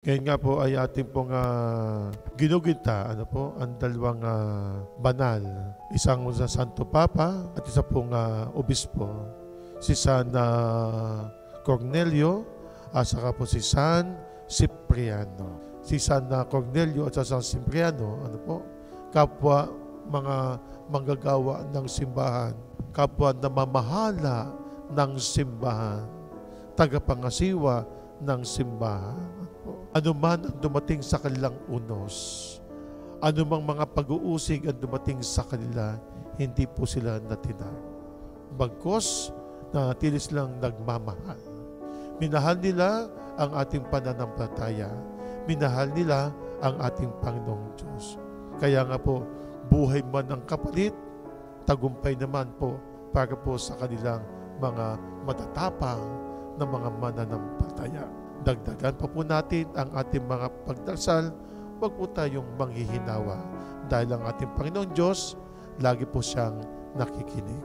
Ngayon nga po ay ating pong ginuginta, ang dalawang banal. Isang sa Santo Papa at isa pong obispo. Si San Cornelio at saka po si San Cipriano. Si San Cornelio at San Cipriano, kapwa mga manggagawa ng simbahan, kapwa namamahala ng simbahan, tagapangasiwa ng simbahan. Ano man ang dumating sa kanilang unos, anumang mga pag-uusig ang dumating sa kanila, hindi po sila natinag. Bagkus na tilis lang nagmamahal. Minahal nila ang ating pananampalataya. Minahal nila ang ating Panginoong Diyos. Kaya nga po, buhay man ang kapalit, tagumpay naman po para po sa kanilang mga matatapang na mga mananampalataya. Dagdagan pa po natin ang ating mga pagdasal. Huwag po tayong manghihinawa dahil ang ating Panginoon Diyos lagi po siyang nakikinig.